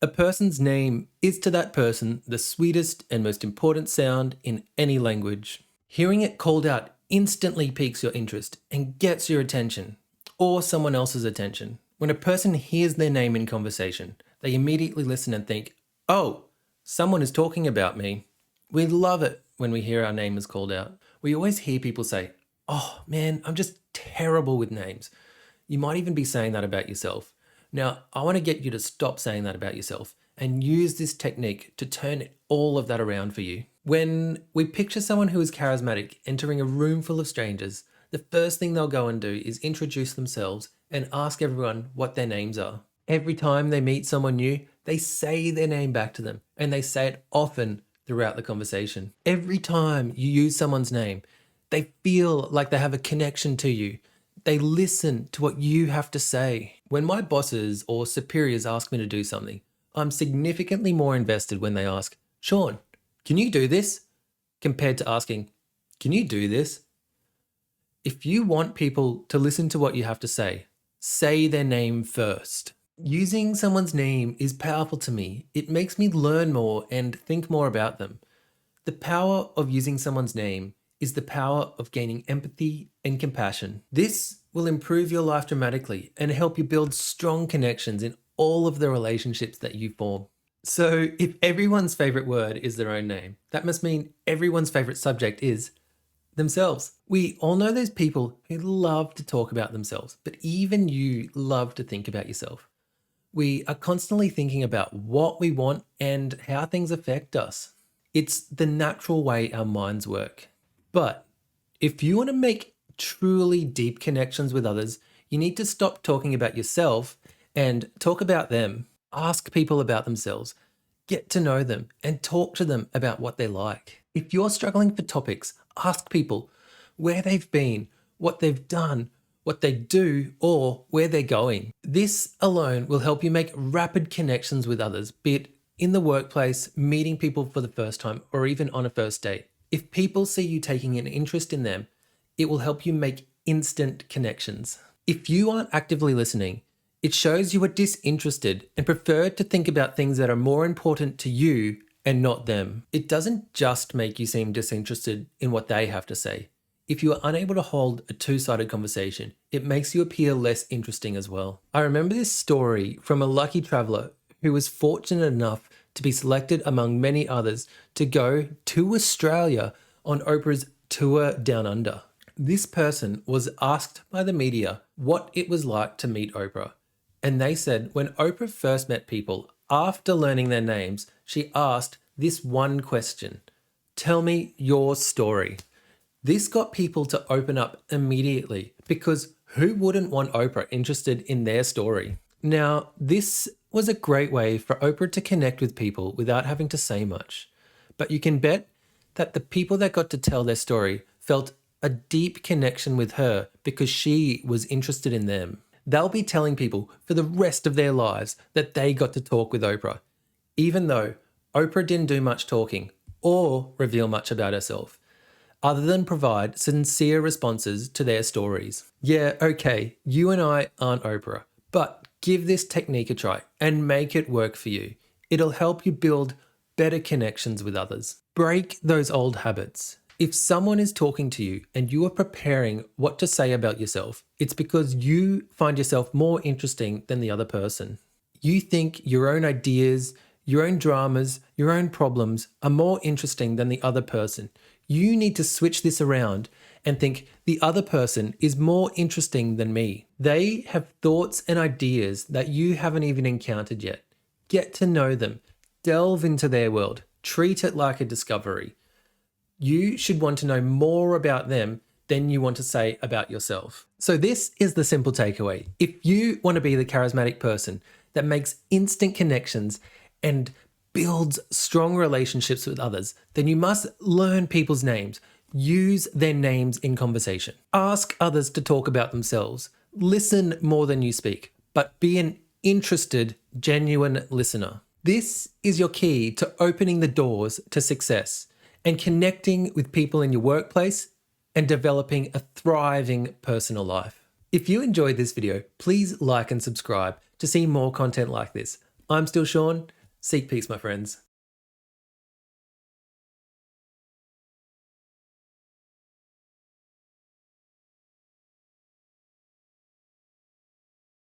A person's name is to that person the sweetest and most important sound in any language. Hearing it called out instantly piques your interest and gets your attention, or someone else's attention. When a person hears their name in conversation, they immediately listen and think, oh, someone is talking about me. We love it when we hear our name is called out. We always hear people say, oh man, I'm just terrible with names. You might even be saying that about yourself. Now, I want to get you to stop saying that about yourself and use this technique to turn all of that around for you. When we picture someone who is charismatic entering a room full of strangers, the first thing they'll go and do is introduce themselves and ask everyone what their names are. Every time they meet someone new, they say their name back to them, and they say it often throughout the conversation. Every time you use someone's name, they feel like they have a connection to you. They listen to what you have to say. When my bosses or superiors ask me to do something, I'm significantly more invested when they ask, Sean, can you do this? Compared to asking, can you do this? If you want people to listen to what you have to say their name first. Using someone's name is powerful to me. It makes me learn more and think more about them. The power of using someone's name is the power of gaining empathy and compassion. This will improve your life dramatically and help you build strong connections in all of the relationships that you form. So if everyone's favorite word is their own name, that must mean everyone's favorite subject is themselves. We all know those people who love to talk about themselves, but even you love to think about yourself. We are constantly thinking about what we want and how things affect us. It's the natural way our minds work. But if you want to make truly deep connections with others, you need to stop talking about yourself and talk about them. Ask people about themselves, get to know them, and talk to them about what they like. If you're struggling for topics, ask people where they've been, what they've done, what they do, or where they're going. This alone will help you make rapid connections with others, be it in the workplace, meeting people for the first time, or even on a first date. If people see you taking an interest in them, it will help you make instant connections. If you aren't actively listening, it shows you are disinterested and prefer to think about things that are more important to you and not them. It doesn't just make you seem disinterested in what they have to say. If you are unable to hold a two-sided conversation, it makes you appear less interesting as well. I remember this story from a lucky traveler who was fortunate enough to be selected among many others to go to Australia on Oprah's tour down under. This person was asked by the media what it was like to meet Oprah. And they said when Oprah first met people, after learning their names, she asked this one question: tell me your story. This got people to open up immediately because who wouldn't want Oprah interested in their story? Now, this was a great way for Oprah to connect with people without having to say much. But you can bet that the people that got to tell their story felt a deep connection with her because she was interested in them. They'll be telling people for the rest of their lives that they got to talk with Oprah, even though Oprah didn't do much talking or reveal much about herself, other than provide sincere responses to their stories. Yeah, okay, you and I aren't Oprah, but give this technique a try and make it work for you. It'll help you build better connections with others. Break those old habits. If someone is talking to you and you are preparing what to say about yourself, it's because you find yourself more interesting than the other person. You think your own ideas, your own dramas, your own problems are more interesting than the other person. You need to switch this around and think the other person is more interesting than me. They have thoughts and ideas that you haven't even encountered yet. Get to know them. Delve into their world. Treat it like a discovery. You should want to know more about them than you want to say about yourself. So this is the simple takeaway. If you want to be the charismatic person that makes instant connections and builds strong relationships with others, then you must learn people's names. Use their names in conversation. Ask others to talk about themselves. Listen more than you speak, but be an interested, genuine listener. This is your key to opening the doors to success and connecting with people in your workplace and developing a thriving personal life. If you enjoyed this video, please like and subscribe to see more content like this. I'm still Sean. Seek peace, my friends.